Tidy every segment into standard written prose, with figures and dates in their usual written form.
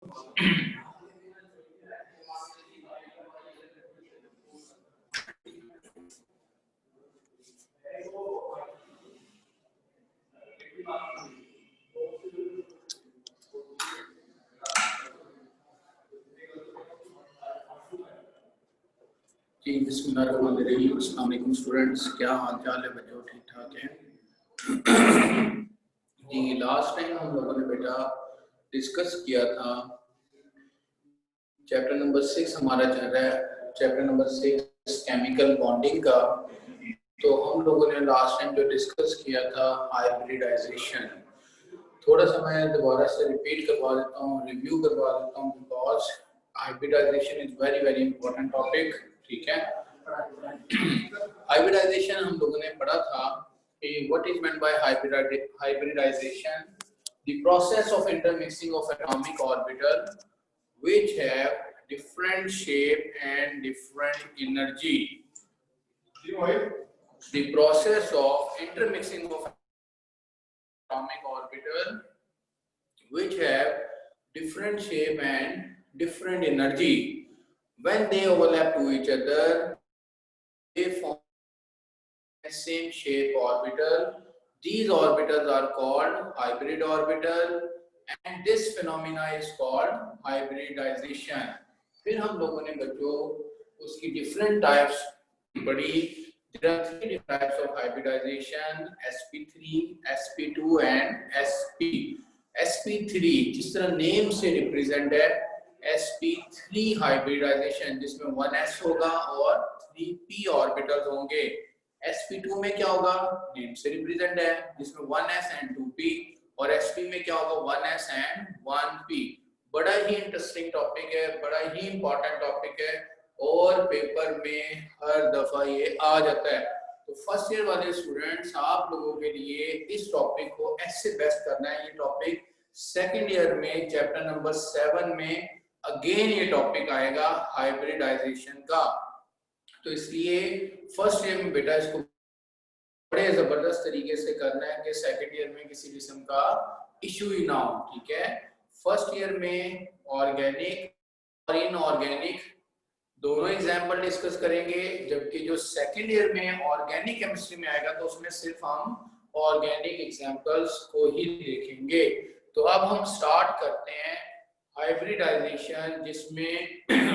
जी बिस्मिल्लाहिर्रहमानिर्रहीम। अस्सलाम वालेकुम स्टूडेंट्स, क्या हाल चाल है बच्चों? ठीक ठाक है? जी लास्ट टाइम हम लोगों ने बेटा डिस्कस किया था चैप्टर नंबर 6 हमारा चल रहा है, चैप्टर नंबर 6 केमिकल बॉन्डिंग का। तो हम लोगों ने लास्ट टाइम जो डिस्कस किया था हाइब्रिडाइजेशन, थोड़ा सा मैं दोबारा से रिपीट करवा देता हूँ, रिव्यू करवा देता हूँ, because hybridization is very very important topic. ठीक है, हाइब्रिडाइजेशन हम लोगों ने पढ़ा था कि what is meant by hybridization, the process of intermixing of atomic orbital which have different shape and different energy. The process of intermixing of atomic orbital which have different shape and different energy. When they overlap to each other, they form the same shape orbital. These orbitals are called hybrid orbital, and this phenomena is called hybridization. फिर हम लोगों ने बच्चों उसकी different types पढ़ी। There are three different types of hybridization: sp3, sp2 and sp. sp3 जिस तरह name से रिप्रेजेंट है, sp3 हाइब्रिडाइजेशन जिसमें 1s होगा और 3p ऑर्बिटल्स होंगे। sp2 में क्या होगा, नेम से रिप्रेजेंट है, जिसमें 1s and 2p, और sp में क्या होगा, 1s and 1p। बड़ा ही इंटरेस्टिंग टॉपिक है, बड़ा ही इंपॉर्टेंट टॉपिक है और पेपर में हर दफा ये आ जाता है। तो फर्स्ट ईयर वाले स्टूडेंट्स, आप लोगों के लिए इस टॉपिक को ऐसे बेस्ट करना है। ये टॉपिक सेकंड ईयर में चैप्टर नंबर 7 में अगेन ये टॉपिक आएगा हाइब्रिडाइजेशन का। तो इसलिए फर्स्ट ईयर में बेटा इसको बड़े जबरदस्त तरीके से करना है कि सेकंड ईयर में किसी किस्म का इशू ही ना हो। ठीक है, फर्स्ट ईयर में ऑर्गेनिक और इनऑर्गेनिक दोनों एग्जाम्पल डिस्कस करेंगे, जबकि जो सेकंड ईयर में ऑर्गेनिक केमिस्ट्री में आएगा तो उसमें सिर्फ हम ऑर्गेनिक एग्जाम्पल्स को ही देखेंगे। तो अब हम स्टार्ट करते हैं हाइब्रिडाइजेशन, जिसमें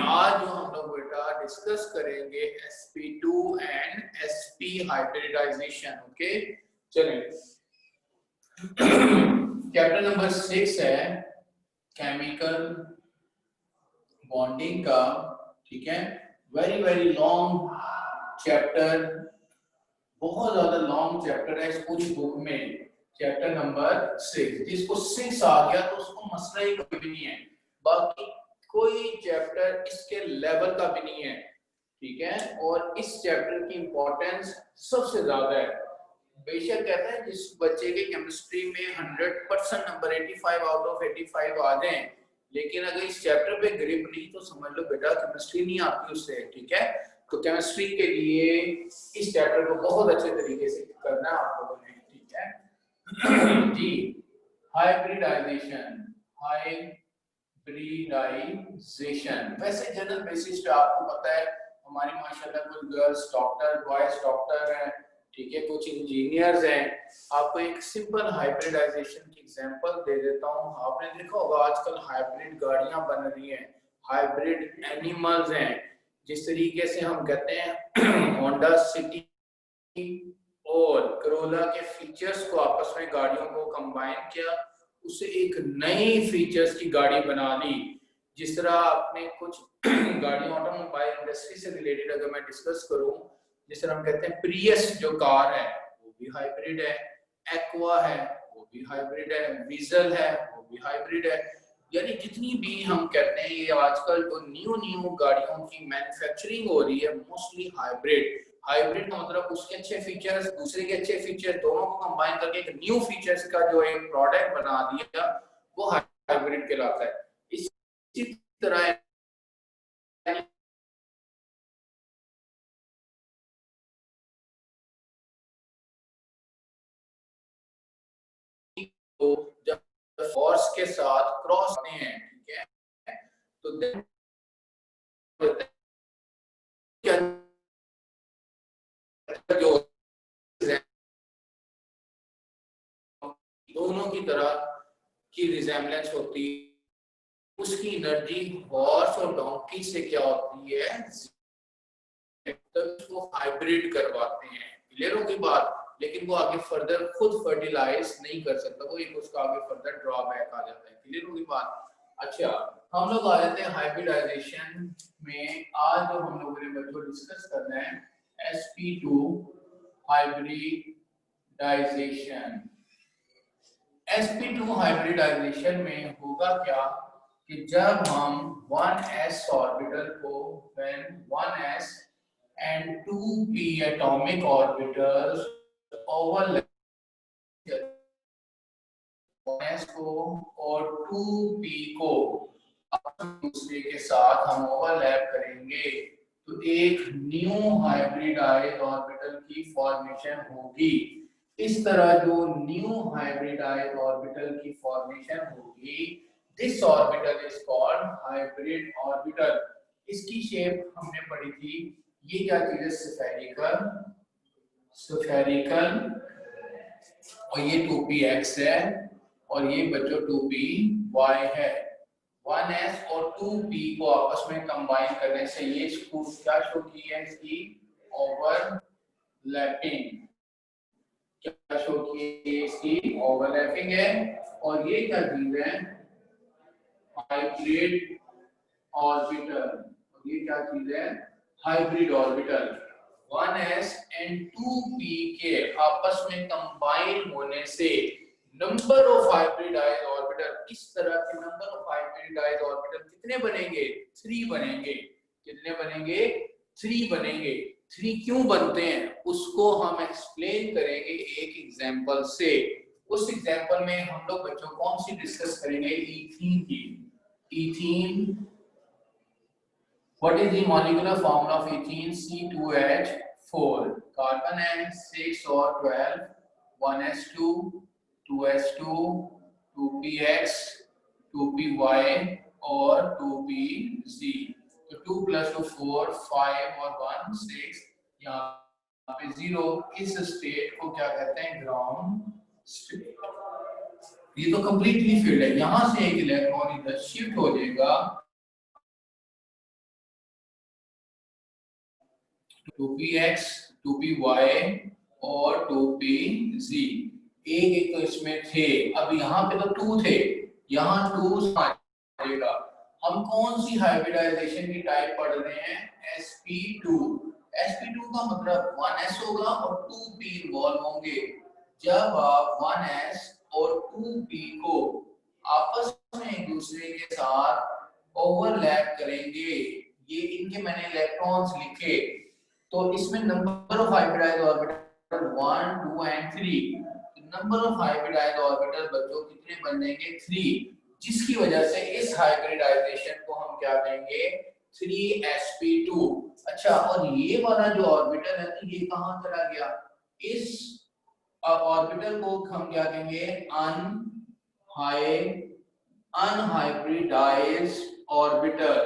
आज जो हम लोग बेटा डिस्कस करेंगे sp2 and sp hybridization. Okay, चलिए चैप्टर नंबर 6 है केमिकल बॉन्डिंग का। ठीक है, वेरी वेरी लॉन्ग चैप्टर, बहुत ज्यादा लॉन्ग चैप्टर है इस पूरी बुक में। चैप्टर नंबर 6, जिसको 6 आ गया तो उसको मसला ही कोई भी नहीं है, बाकी कोई चैप्टर इसके लेवल का भी नहीं है। ठीक है, और इस चैप्टर की इंपॉर्टेंस सबसे ज्यादा है। बेशक कहते हैं जिस बच्चे के केमिस्ट्री में 100% नंबर 85 आउट ऑफ 85 आ जाए, लेकिन अगर इस चैप्टर पे ग्रिप नहीं तो समझ लो बेटा केमिस्ट्री नहीं आती उससे। ठीक है, तो केमिस्ट्री के लिए इस चैप्टर को बहुत अच्छे तरीके से करना है आप लोगों ने। ठीक है जी, हाइब्रिडाइजेशन, हाइब्रिडाइजेशन वैसे जनरल बेसिस पे आपको पता है हमारी माशाल्लाह कुछ गर्ल्स डॉक्टर, बॉयज डॉक्टर हैं। ठीक है, कुछ इंजीनियर्स हैं। आपको एक सिंपल हाइब्रिडाइजेशन की एग्जांपल दे देता हूँ। आपने देखा होगा आजकल हाइब्रिड गाड़ियां बन रही हैं, हाइब्रिड एनिमल्स हैं। जिस तरीके से हम कहते हैं होंडा सिटी और करोला के फीचर्स को आपस में गाड़ियों को कंबाइन किया, उससे एक नई फीचर्स की गाड़ी बना ली। जिस तरह आपने कुछ गाड़ियों, ऑटोमोबाइल इंडस्ट्री से रिलेटेड अगर मैं डिस्कस करूं, जिस तरह हम कहते हैं प्रियस जो कार है वो भी हाइब्रिड है, एक्वा है वो भी हाइब्रिड है, वीजल है वो भी हाइब्रिड है। यानी जितनी भी हम कहते हैं ये आजकल जो न्यू गाड़ियों की मैन्युफैक्चरिंग हो रही है मोस्टली हाइब्रिड। हाइब्रिड का मतलब उसके अच्छे फीचर्स, दूसरे के अच्छे फीचर, दोनों को कंबाइन करके एक न्यू फीचर्स का जो एक प्रोडक्ट बना दिया, वो हाइब्रिड कहलाता है। इसी तरह तो जब फोर्स के साथ क्रॉस होते हैं, ठीक है, तो जो दोनों की तरह की रिजेम्बलेंस होती है, उसकी एनर्जी हॉर्स और डोंकी से क्या होती है, तो उसको हाइब्रिड करवाते हैं। क्लियर होगी बात। लेकिन वो आगे फर्दर खुद फर्टिलाइज नहीं कर सकता, वो एक उसका आगे फर्दर ड्रॉबैक आ जाता है। क्लियर होगी बात। अच्छा, हम लोग आ जाते हैं हाइब्रिडाइजेशन में। आज जो हम लोगों ने बच्चों डिस्कस करना है sp2 हाइब्रिडाइजेशन। sp2 हाइब्रिडाइजेशन में होगा क्या कि जब हम 1s ऑर्बिटल को when 1s and 2p atomic orbitals overlap, 1s को और 2p को दूसरे के साथ हम ओवरलैप करेंगे तो एक न्यू हाइब्रिडाइज्ड ऑर्बिटल की फॉर्मेशन होगी। इस तरह जो न्यू हाइब्रिडाइज्ड ऑर्बिटल की फॉर्मेशन होगी, this orbital is called hybrid orbital. इसकी शेप हमने पढ़ी थी, ये क्या चीज है, स्फेरिकल, स्फेरिकल, और ये 2px है और ये बच्चों 2py है। 1s और 2p को आपस में कंबाइन करने से ये क्या शो की है, इसकी ओवरलैपिंग, क्या शो की है, इसकी ओवरलैपिंग है। और ये क्या चीज है, हाइब्रिड ऑर्बिटल। ये क्या चीज है, hybrid orbital. 1s and 2p के आपस में कंबाइन होने से नंबर ऑफ हाइब्रिडाइज्ड ऑर्बिटल, इस तरह के नंबर ऑफ हाइब्रिडाइज्ड ऑर्बिटल कितने बनेंगे, 3 बनेंगे। कितने बनेंगे, 3 बनेंगे। 3 क्यों बनते हैं उसको हम एक्सप्लेन करेंगे एक एग्जांपल से। उस एग्जांपल में हम लोग बच्चों कौन सी डिस्कस करेंगे, ईथीन की। Ethene, what is the molecular formula of ethene, C2H4, carbon है 6 और 12, 1s2, 2s2, 2px, 2py और 2pz। तो 2 + 2 4, 5 और 1 6, यहाँ पे 0। इस स्टेट को क्या कहते हैं, ग्राउंड स्टेट। ये तो कंप्लीटली फील्ड है, यहाँ से एक इलेक्ट्रॉन इधर शिफ्ट हो जाएगा 2px, 2py और 2pz। एक तो इसमें थे, अब यहाँ पे तो 2 थे, यहाँ 2 आ जाएगा। हम कौन सी हाइब्रिडाइजेशन की टाइप पढ़ रहे हैं, sp2। sp2 का मतलब 1s होगा और 2p इन्वॉल्व होंगे। जब आप 1s और 2p को आपस में एक दूसरे के साथ ओवरलैप करेंगे, ये इनके मैंने इलेक्ट्रॉन्स लिखे, तो इसमें number of hybridised orbital 1 2 and 3। Number of hybridised orbital बच्चों कितने बन जाएंगे, 3, जिसकी वजह से इस हाइब्रिडाइजेशन को हम क्या कहेंगे, 3sp2। अच्छा, और ये वाला जो ऑर्बिटल है तो ये कहां चला गया, इस ऑर्बिटल को हम क्या कहेंगे, अनहाइब्रिडाइज्ड ऑर्बिटल।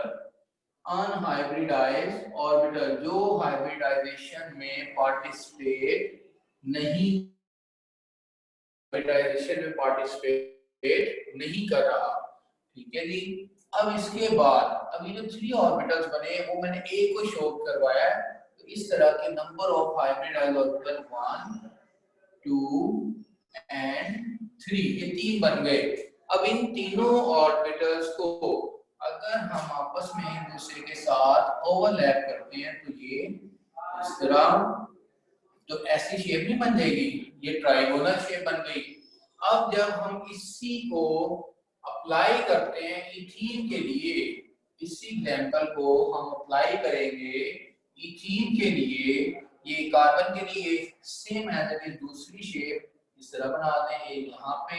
अनहाइब्रिडाइज्ड ऑर्बिटल जो हाइब्रिडाइजेशन में पार्टिसिपेट नहीं, हाइब्रिडाइजेशन में पार्टिसिपेट नहीं कर रहा। ठीक है जी। अब इसके बाद अभी जो 3 ऑर्बिटल्स बने वो मैंने एक को शो करवाया है। तो इस तरह के number of hybridised orbital 1 2 and 3, ये 3 बन गए। अब इन तीनों ऑर्बिटल्स को अगर हम आपस में एक दूसरे के साथ ओवरलैप करते हैं तो ये इस तरह, तो ऐसी शेप नहीं बन जाएगी, ये ट्राइगोनल शेप बन गई। अब जब हम इसी को अप्लाई करते हैं इथीन के लिए, इसी एग्जांपल को हम अप्लाई करेंगे इथीन के लिए, ये कार्बन के लिए सेम एज इट इज दूसरी शेप इस तरह बना दें, एक यहाँ पे,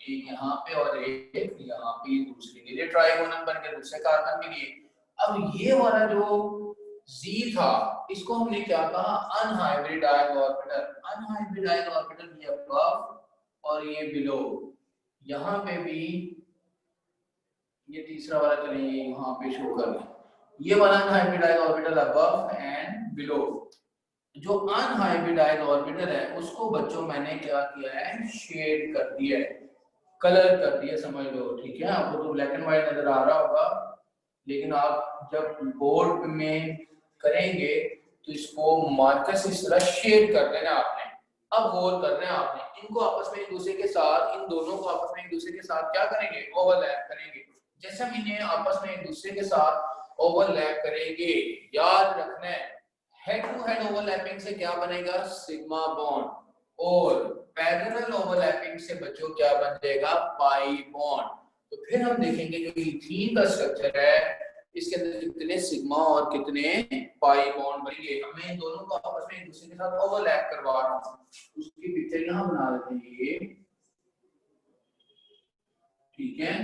एक यहाँ पे और एक यहाँ पे, दूसरे के लिए ट्राइगोनल बन गया दूसरे कार्बन के लिए। अब ये वाला जो Z था इसको हमने क्या कहा, अनहाइब्रिडाइज्ड ऑर्बिटल। अनहाइब्रिडाइज्ड ऑर्बिटल ये अबव और ये बिलो, यहाँ पे भी ये तीसरा वाला चलिए यहाँ पे शुरू कर लें। ये वाला unhybridised orbital above and below. जो अनहाइब्रिडाइज्ड ऑर्बिटल है उसको बच्चों मैंने क्या किया है, शेड कर दिया है, कलर कर दिया, समझ लो, ठीक है। आपको तो ब्लैक एंड व्हाइट नजर आ रहा होगा, लेकिन आप जब बोर्ड में करेंगे तो इसको मार्कर से इस तरह शेड कर देना आपने। अब गौर करना है आपने, इनको आपस में एक दूसरे के साथ, इन दोनों को आपस में एक दूसरे के साथ क्या करेंगे, ओवरलैप करेंगे। जैसे हम इन्हें आपस में एक दूसरे के साथ ओवरलैप करेंगे, याद रखना है हेड टू हेड ओवरलैपिंग से क्या बनेगा, सिग्मा बॉन्ड, और पैरेलल ओवरलैपिंग से बच्चों क्या बन जाएगा, पाई बॉन्ड। तो फिर हम देखेंगे जो इथीन का स्ट्रक्चर है इसके अंदर कितने सिग्मा और कितने पाई बॉन्ड बनेंगे। मैं इन दोनों को आपस में एक दूसरे के साथ ओवरलैप करवा रहा हूं, उसकी पिक्चर यहां बना देते हैं ये, ठीक है।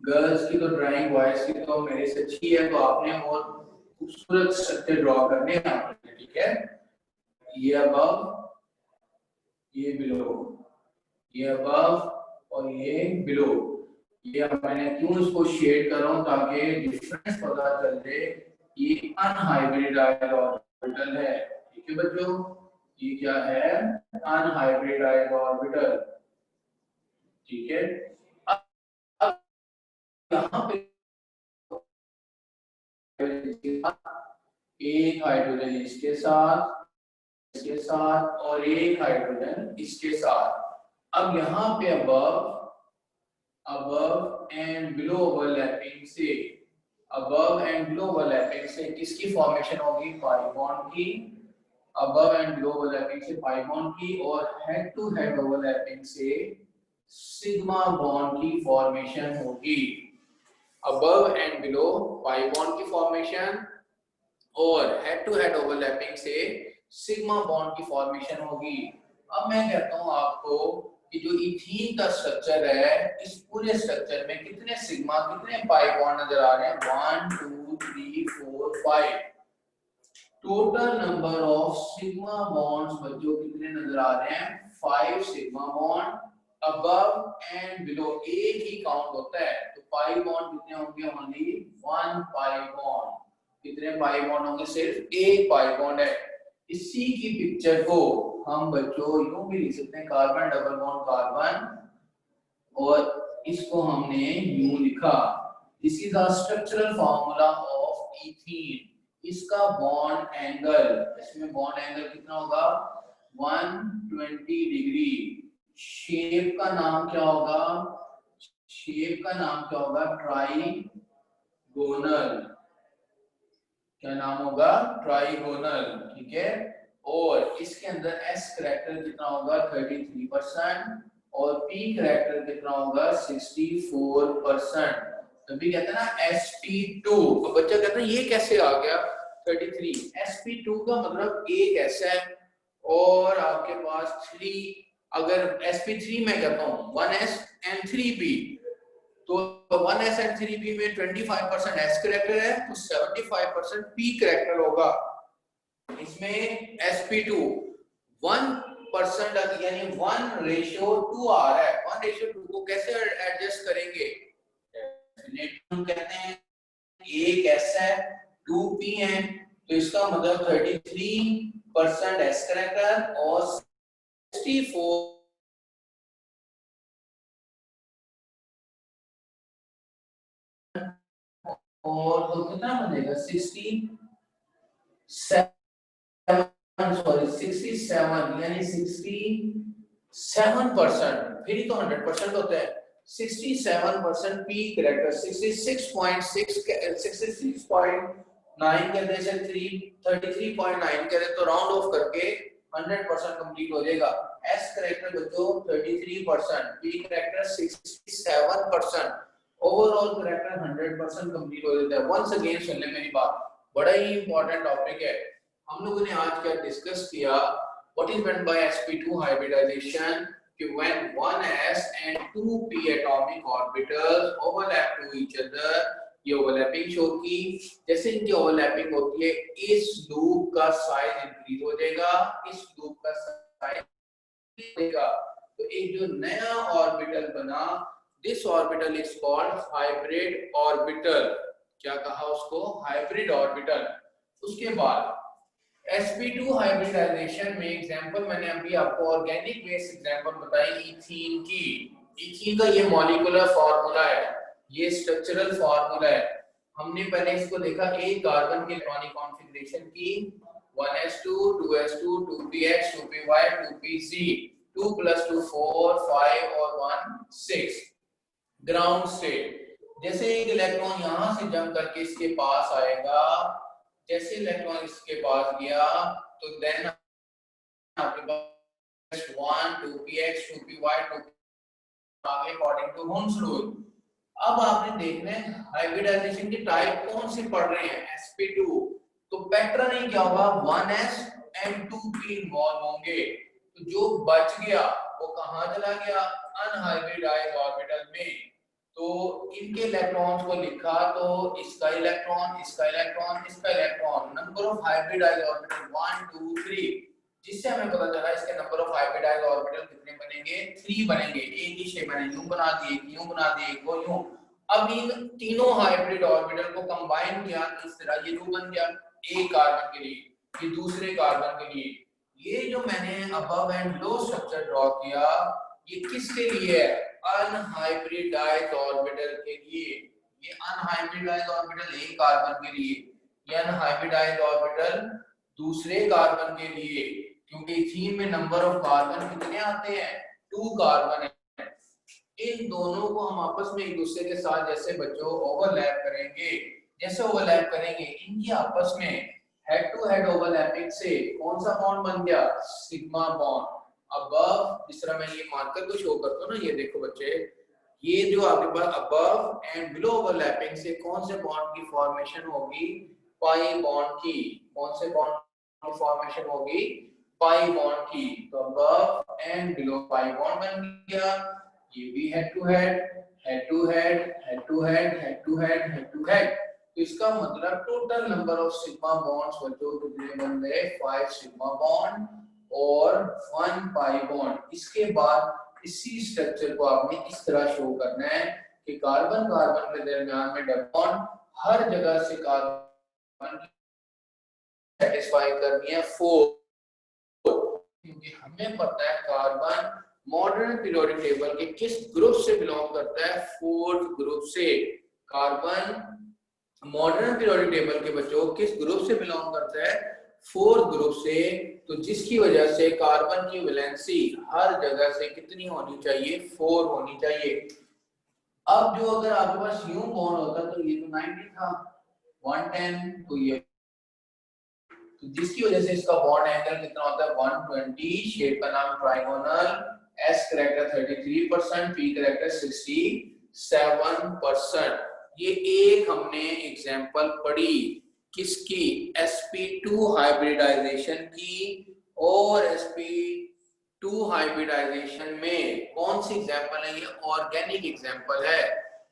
गर्ल्स की तो ड्राइंग, बॉयज की तो मेरे से अच्छी है, तो आपने और खूबसूरत स्ट्रक्चर ड्रॉ करने हैं आपने, ठीक है। ये अबव, ये बिलो, ये अबव और ये बिलो। ये मैंने क्यों इसको शेड कर रहा हूं, ताकि डिफरेंस पता चल जाए। ये अनहाइब्रिडाइज्ड ऑर्बिटल है, ठीक है बच्चों, ये क्या है, अनहाइब्रिडाइज्ड ऑर्बिटल, ठीक है। अब यहाँ पे एक हाइड्रोजन इसके साथ, इसके साथ, और एक हाइड्रोजन इसके साथ। अब यहाँ पे above and below overlapping से, above and below overlapping से किसकी फॉर्मेशन होगी, पाई बॉन्ड की। above and below overlapping से पाई बॉन्ड की, और head to head overlapping से सिग्मा बॉन्ड की फॉर्मेशन होगी। above and below pi bond की फॉर्मेशन, और हेड टू हेड ओवरलैपिंग से सिग्मा बॉन्ड की फॉर्मेशन होगी। अब मैं कहता हूं आपको कि जो इथीन का स्ट्रक्चर है, इस पूरे स्ट्रक्चर में कितने सिग्मा कितने पाई बॉन्ड नजर आ रहे हैं, 1 2 3 4 5। Total number of sigma bonds बच्चों कितने नजर आ रहे हैं, 5 sigma bond. Above and below एक ही काउंट होता है, तो पाई बॉन्ड कितने होंगे, ओनली 1 पाई बॉन्ड। कितने पाई बॉन्ड होंगे, सिर्फ एक पाई बॉन्ड है। इसी की पिक्चर को हम बच्चों यूं भी लिख सकते हैं, कार्बन डबल बॉन्ड कार्बन, और इसको हमने यूं लिखा, this is the structural formula of ethene. इसका बॉन्ड एंगल, इसमें बॉन्ड एंगल कितना होगा, 120 डिग्री। शेप का नाम क्या होगा, शेप का नाम क्या होगा, ट्राइगोनल। क्या नाम होगा, ट्राइगोनल, ठीक है। और इसके अंदर एस करैक्टर कितना होगा, 33%, और पी करैक्टर कितना होगा, 64%। तभी कहते हैं ना sp2। तो बच्चा कहता है ये कैसे आ गया 33। sp2 का मतलब एक एस है और आपके पास 3, अगर sp3 मैं कहता हूँ 1s and 3p, तो 1s and 3p में 25% s करैक्टर है, तो 75% p करैक्टर होगा। इसमें sp2 1% यानी 1:2 आ रहा है। 1:2 को कैसे एडजस्ट करेंगे, डेफिनेटली कहते हैं एक s है 2p है, तो इसका मतलब 33% s करैक्टर और 64 और तो कितना बनेगा 67, सॉरी 67 यानी 67%, फिर ही तो 100% होता है। 67% पी करैक्टर, 66.9 कहते हैं, 33.9 कहते तो राउंड ऑफ करके 100% कंप्लीट हो जाएगा। एस करैक्टर बच्चों 33%, P character 67%, overall character 100% complete हो जाता है। वंस अगेन सुन ले मेरी बात, बड़ा ही इंपॉर्टेंट टॉपिक है। हम लोगों ने आज क्या डिस्कस किया, what is meant by sp2 hybridization, कि when 1s and 2p atomic orbitals overlap to each other, ये ओवरलैपिंग शो की, जैसे इनकी ओवरलैपिंग होती है इस लूप का साइज इंक्रीज हो जाएगा, इस लूप का साइज हो जाएगा। तो एक जो नया ऑर्बिटल बना, this orbital is called hybrid orbital. क्या कहा उसको? Hybrid orbital. उसके बाद sp2 हाइब्रिडाइजेशन में एग्जांपल मैंने अभी आपको ऑर्गेनिक बेस एग्जांपल बताई इथीन की। इथीन का ये मॉलिक्यूलर फार्मूला है, ये स्ट्रक्चरल फार्मूला है। हमने पहले इसको देखा एक कार्बन के इलेक्ट्रॉनिक कॉन्फ़िगरेशन की 1s2 2s2 2px 2py 2pz 2 + 2 4 5 और 1 6 ग्राउंड स्टेट। जैसे एक इलेक्ट्रॉन यहां से जंप करके इसके पास आएगा, जैसे इलेक्ट्रॉन इसके पास गया तो देन आपके पास 1 2px 2py 2 आगे अकॉर्डिंग टू होम्स रूल। अब आपने देखना है हाइब्रिडाइजेशन की टाइप कौन सी पढ़ रहे हैं, sp2। तो पैटर्न ही क्या होगा, 1s and 2p इन्वॉल्व होंगे। तो जो बच गया वो कहां चला गया, अनहाइब्रिडाइज्ड ऑर्बिटल में। तो इनके इलेक्ट्रॉन्स को लिखा तो इसका इलेक्ट्रॉन इसका इलेक्ट्रॉन इसका electron, number of hybridised orbital 1 2 3, जिससे हमें पता चला इसके नंबर ऑफ हाइब्रिडाइज्ड ऑर्बिटल कितने बनेंगे, 3 बनेंगे। एक ही शेप मैंने यूं बना दिए, यूं बना दिए, को यूं। अब इन तीनों हाइब्रिड ऑर्बिटल को कंबाइन किया तो इस तरह ये 2 बन गया, एक कार्बन के लिए, ये दूसरे कार्बन के लिए। ये जो मैंने above and below structure draw किया, ये किसके लिए है, अनहाइब्रिडाइज्ड ऑर्बिटल के लिए। ये अनहाइब्रिडाइज्ड ऑर्बिटल एक कार्बन के लिए, ये अनहाइब्रिडाइज्ड ऑर्बिटल दूसरे कार्बन के लिए, क्योंकि इथीन में नंबर ऑफ कार्बन कितने आते हैं, 2 कार्बन है। इन दोनों को हम आपस में एक दूसरे के साथ जैसे बच्चों ओवरलैप करेंगे, जैसे ओवरलैप करेंगे इनकी आपस में हेड टू हेड ओवरलैपिंग से कौन सा बॉन्ड बन गया, सिग्मा बॉन्ड। अबव, जिस तरह मैं ये मार्कर को शो करता हूं ना, ये देखो बच्चे, ये जो आपके पास अबव एंड बिलो ओवरलैपिंग से कौन से बॉन्ड की फॉर्मेशन होगी, पाई बॉन्ड की। कौन से बॉन्ड की फॉर्मेशन होगी, पाई बॉन्ड की। तो above and below pi bond बन गया। ये भी head to head, head to head, head to head, head to head, head to head. तो इसका मतलब total number of sigma bonds बच्चों कितने बन गए, 5 सिग्मा बॉन्ड और 1 पाई बॉन्ड। इसके बाद इसी स्ट्रक्चर को आपने इस तरह शो करना है कि कार्बन कार्बन के दरमियान में डबल बॉन्ड, हर जगह से कार्बन सेटिस्फाई करनी है 4, क्योंकि हमें पता है कार्बन मॉडर्न पीरियोडिक टेबल के किस ग्रुप से बिलोंग करता है, 4th ग्रुप से। कार्बन मॉडर्न पीरियोडिक टेबल के बच्चों किस ग्रुप से बिलोंग करता है, 4th ग्रुप से। तो जिसकी वजह से कार्बन की वैलेंसी हर जगह से कितनी होनी चाहिए, 4 होनी चाहिए। अब जो अगर आपके पास यूं बॉन्ड होता तो ये तो 90 था, 110, तो ये तो जिसकी वजह से इसका बॉन्ड एंगल कितना होता है, 120। शेप का नाम trigonal, S character 33%, P character 67%। ये एक हमने एग्जांपल पढ़ी किसकी, sp2 हाइब्रिडाइजेशन की। और sp2 हाइब्रिडाइजेशन में कौन सी एग्जांपल है, ये ऑर्गेनिक एग्जांपल है।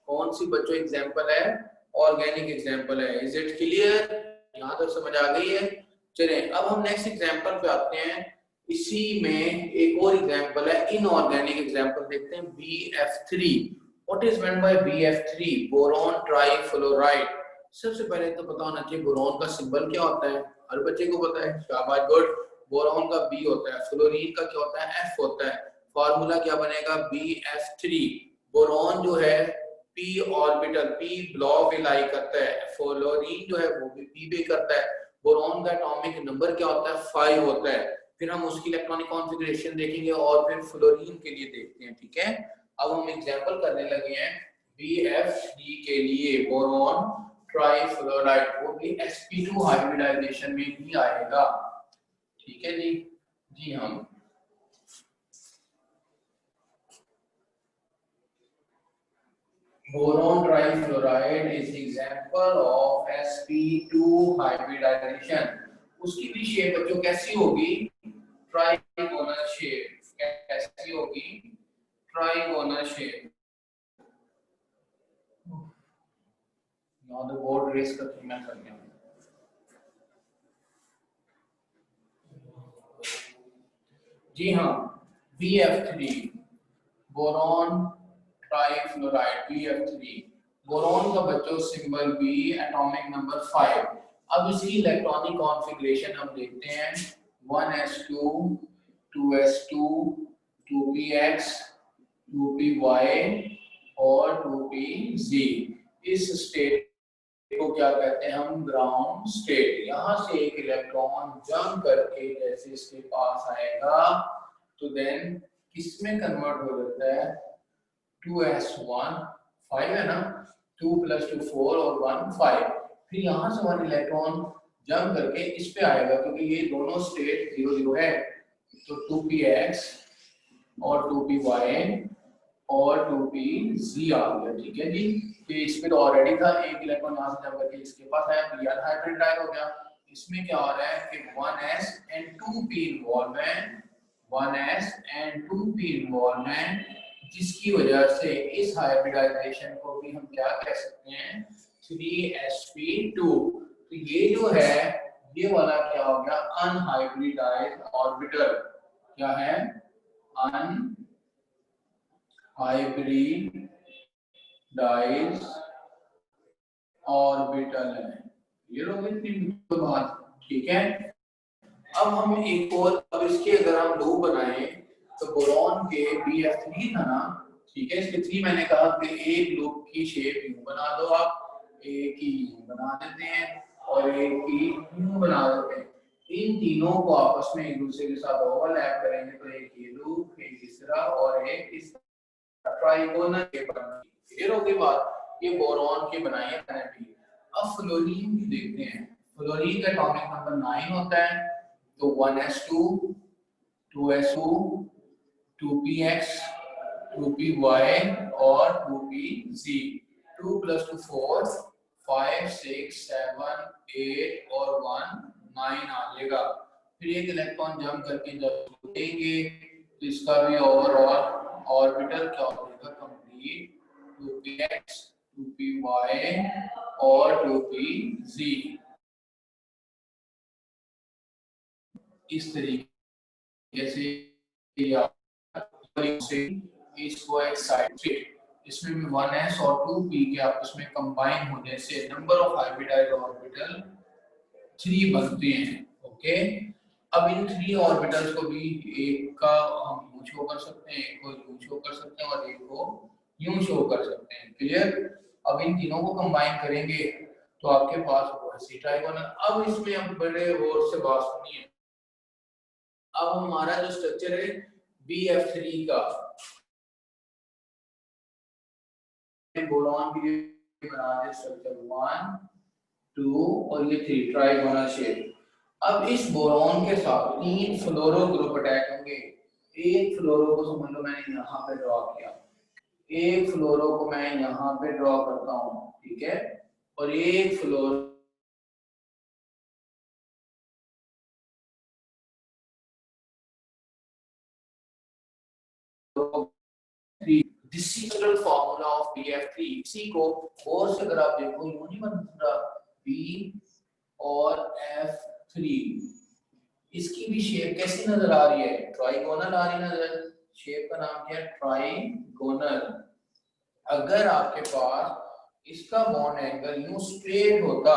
कौन सी बच्चों एग्जांपल है, ऑर्गेनिक एग्जांपल है। इज इट क्लियर, यहां तक समझ आ गई है। चलिए अब हम नेक्स्ट एग्जांपल पे आते हैं। इसी में एक और एग्जांपल है, इनऑर्गेनिक एग्जांपल देखते हैं, BF3। What is meant bye BF3, boron trifluoride. सबसे पहले तो पता होना चाहिए बोरॉन का सिंबल क्या होता है, हर बच्चे को पता है, शाबाश गुड। बोरॉन का B होता है, फ्लोरीन का क्या होता है, F होता है। फार्मूला क्या बनेगा, BF3। बोरॉन जो है p ऑर्बिटल, p ब्लॉक लाई करता है, फ्लोरीन जो है वो भी p पे करता है। बोरॉन का एटॉमिक नंबर क्या होता है, 5 होता है। फिर हम उसकी इलेक्ट्रॉनिक कॉन्फ़िगरेशन देखेंगे और फिर फ्लोरीन के लिए देखते हैं, ठीक है। अब हम एग्जांपल करने लगे हैं BF3 के लिए, बोरॉन ट्राइफ्लोराइड, वो भी sp2 हाइब्रिडाइजेशन में भी आएगा, ठीक है जी। जी हम boron trifluoride is example of sp2 hybridization। उसकी भी शेप बच्चों कैसी होगी, ट्राइगोनल शेप। कैसी होगी, trigonal shape. Now the board erase करके मैं कर गया। जी हाँ, BF3 boron trifluoride BF3। Boron का बच्चों सिंबल B, एटॉमिक नंबर 5। अब इसकी इलेक्ट्रॉनिक कॉन्फ़िगरेशन हम देखते हैं 1s2 2s2 2px 2py और 2pz। इस स्टेट को क्या कहते हैं हम? Ground state. यहाँ से एक इलेक्ट्रॉन जंप करके जैसे इसके पास आएगा तो देन किसमें कन्वर्ट हो जाता है? 2s1 5 है ना, 2 + 2 4 और 1 5। फिर यहाँ से 1 इलेक्ट्रॉन जंप करके इस पे आएगा क्योंकि ये दोनों स्टेट 0 0 है, तो 2px और 2py और 2pz आ गया। ठीक है जी, तो इस पे तो ऑलरेडी था, एक इलेक्ट्रॉन यहाँ से जंप करके इसके पास आया तो ये हाइब्रिडाइज हो गया। इसमें क्या हो रहा है कि 1s and 2p involvement, 1s and 2p involvement, जिसकी वजह से इस हाइब्रिडाइजेशन को भी हम क्या कह सकते हैं? 3sp2। तो ये जो है ये वाला क्या हो गया? Unhybridised orbital. क्या है? अनहाइब्रिडाइज्ड ऑर्बिटल है। ये लोग इतनी बात। ठीक है, अब हम एक और, अब इसके अगर हम लूप बनाए तो बोरॉन के BF3 था ना, ठीक है, इसके 3 मैंने कहा कि एक लूप की शेप यूं बना दो आप, एक ही यूं बना देते हैं और एक ही यूं बना देते हैं। इन तीनों को आपस में एक दूसरे के साथ ओवरलैप करेंगे तो एक ये लूप, एक तीसरा और एक इस ट्राइगोनल शेप बनेगी। क्लियर होगी बात? ये बोरॉन की बनाई है मैंने भी। अब फ्लोरीन की देखते हैं। फ्लोरीन का एटॉमिक नंबर 9 होता है, तो 1s2 2s2 2px 2py और 2pz। 2 + 2 4 5 6 7 8 और 1 9 आ जाएगा। फिर एक इलेक्ट्रॉन जंप करके जब देंगे तो इसका भी ओवरऑल ऑर्बिटल क्या हो जाएगा? कंप्लीट 2px 2py और 2pz। इस तरीके से इसको एक साइड से इसमें भी 1s और 2p के आपस में कंबाइन होने से नंबर ऑफ हाइब्रिडाइज्ड ऑर्बिटल 3 बनते हैं। ओके, अब इन 3 ऑर्बिटल्स को भी एक का हम यूं शो कर सकते हैं, एक को यूं शो कर सकते हैं और एक को यूं शो कर सकते हैं। क्लियर? अब इन तीनों को कंबाइन करेंगे तो आपके पास होगा सी ट्राइगोनल। अब इसमें हम बड़े गौर से बात सुनिए। अब हमारा जो स्ट्रक्चर है BF3 का, बोरॉन के लिए बना दे स्ट्रक्चर 1 2 और ये 3 ट्राइगोनल शेप। अब इस बोरॉन के साथ 3 फ्लोरो ग्रुप अटैच होंगे। एक फ्लोरो को समझ लो मैंने यहाँ पे ड्रॉ किया, एक फ्लोरो को मैं यहाँ पे ड्रॉ करता हूँ, ठीक है, और एक फ्लोरो This is the formula of BF3। इसी को और से अगर आप देखो यूं नहीं बन रहा B और F3, इसकी भी शेप कैसी नजर आ रही है? ट्राइगोनल आ रही नजर। शेप का नाम क्या है? ट्राइगोनल। अगर आपके पास इसका बॉन्ड एंगल यूं स्ट्रेट होता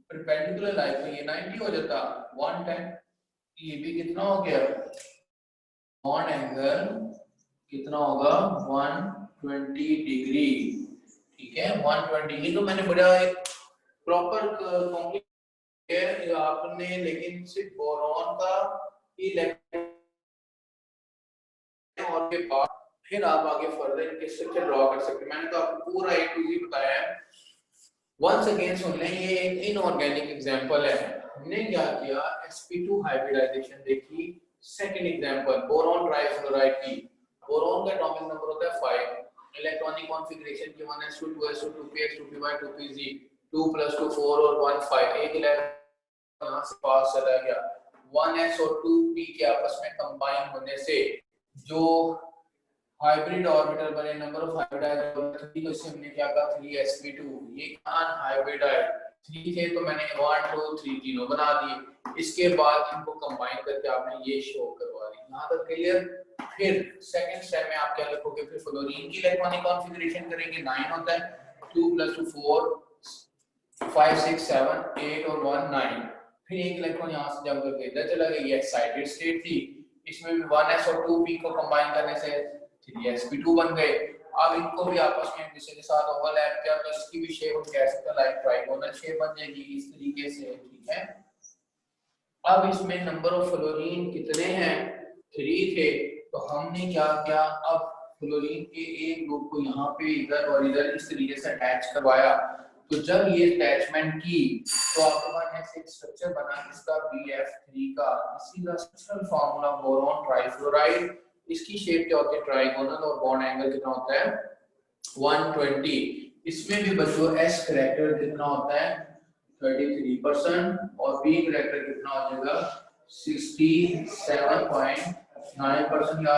परपेंडिकुलर लाइन पे, ये 90 हो जाता 110, ये भी कितना हो गया? बॉन्ड एंगल कितना होगा? 120 डिग्री। ठीक है, 120। ये तो मैंने बड़ा एक प्रॉपर कॉम्प्लीकेट आपने, लेकिन सिर्फ बोरॉन का इलेक्ट्रॉन और के बाद फिर आप आगे फर्दर इनके स्ट्रक्चर ड्रॉ कर सकते हैं। मैंने तो आपको पूरा A to Z बताया है। वंस अगेन सुन लें, ये एक इनऑर्गेनिक एग्जांपल है। हमने क्या किया? sp2 हाइब्रिडाइजेशन देखी। सेकंड एग्जांपल बोरॉन ट्राइफ्लोराइड की। बोरॉन का एटॉमिक नंबर होता है 5, इलेक्ट्रॉनिक कॉन्फ़िगरेशन की 1s2 2s2 2px 2py 2pz, 2 + 2 4 और 1 5। एक इलेक्ट्रॉन यहां से पास चला गया, 1s और 2p के आपस में कंबाइन होने से जो हाइब्रिड ऑर्बिटल बने, नंबर ऑफ हाइब्रिडाइज्ड ऑर्बिटल, तो इससे हमने क्या कहा? 3sp2। ये अनहाइब्रिडाइज्ड 3 थे तो मैंने 1 2 3 तीनों बना दिए। इसके बाद इनको कंबाइन करके आपने ये शो करवा दी। यहां तक क्लियर? फिर सेकंड स्टेप में आप क्या लिखोगे, फिर फ्लोरीन की इलेक्ट्रॉनिक कॉन्फ़िगरेशन करेंगे, 9 होता है, 2 + 2 4, 5 6 7 8 और 1 9। फिर एक इलेक्ट्रॉन यहाँ से जंप करके इधर चला गया, ये एक्साइटेड स्टेट थी, इसमें भी 1s और 2p को कंबाइन करने से 3sp2 बन गए। अब इनको भी आपस में किसी के साथ ओवरलैप किया तो इसकी भी शेप हम कह सकते हैं लाइक ट्राइगोनल शेप बन जाएगी इस तरीके से, ठीक है। अब इसमें नंबर ऑफ फ्लोरीन कितने हैं, 3 थे, तो हमने क्या किया, अब फ्लोरीन के एक ग्रुप को यहाँ पे इधर और इधर इस तरीके से अटैच करवाया। तो जब ये अटैचमेंट की तो आपके पास एक स्ट्रक्चर बना इसका BF3 का, इसी का स्ट्रक्चरल फार्मूला बोरॉन ट्राइफ्लोराइड, इसकी शेप क्या होती है ट्राइगोनल और बॉन्ड एंगल कितना होता है 120। इसमें भी बच्चों S करैक्टर कितना होता है 33% और B करैक्टर कितना हो जाएगा 67.9% या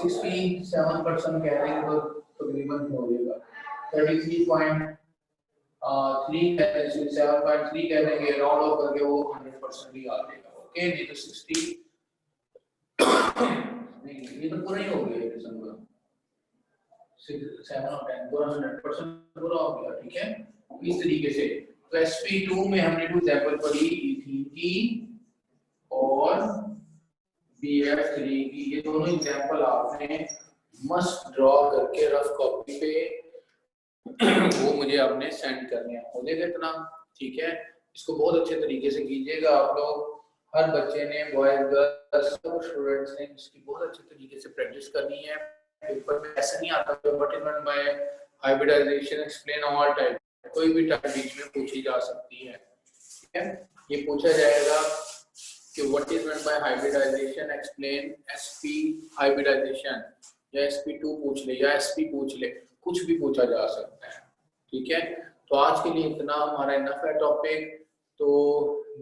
67% कह रहे हैं तो तकरीबन हो जाएगा 33.3 कह रहे हैं 7.3 कह देंगे राउंड ऑफ करके वो 100% ही आ जाएगा। ओके नहीं तो 60 नहीं ये तो पूरा ही हो गया दिसंबर 7 और 10 पूरा 100% पूरा हो गया, ठीक है। इस तरीके से तो sp2 में हमने 2 एग्जांपल पढ़ी इथीन की और BF3 की, ये दोनों एग्जांपल आपने मस्ट ड्रॉ करके रफ कॉपी पे वो मुझे आपने सेंड करने हैं, हो जाएगा इतना, ठीक है। इसको बहुत अच्छे तरीके से कीजिएगा आप लोग, हर बच्चे ने बॉयज गर्ल्स सब स्टूडेंट्स ने इसकी बहुत अच्छे तरीके से प्रैक्टिस करनी है। पेपर में ऐसा नहीं आता what is meant by hybridization explain all type, कोई भी टाइप बीच में पूछी जा सकती है, ठीक है। ये पूछा जाएगा कि what is meant by hybridization explain sp hybridization, या sp2 पूछ ले या sp पूछ ले, कुछ भी पूछा जा सकता है, ठीक है। तो आज के लिए इतना हमारा इनफ है टॉपिक, तो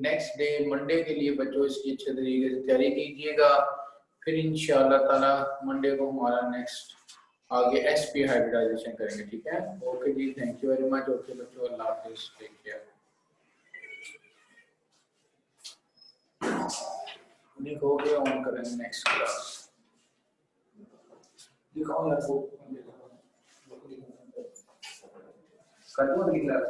नेक्स्ट डे मंडे के लिए बच्चों इसकी अच्छे तरीके से तैयारी कीजिएगा, फिर इंशाल्लाह ताला मंडे को हमारा नेक्स्ट आगे sp हाइब्रिडाइजेशन करेंगे, ठीक है। ओके जी, thank you very much. Okay बच्चों, अल्लाह हाफिज़, टेक केयर। हो गया ऑन करेंगे नेक्स्ट क्लास, दिखाओ यार वो कर दो अगली क्लास।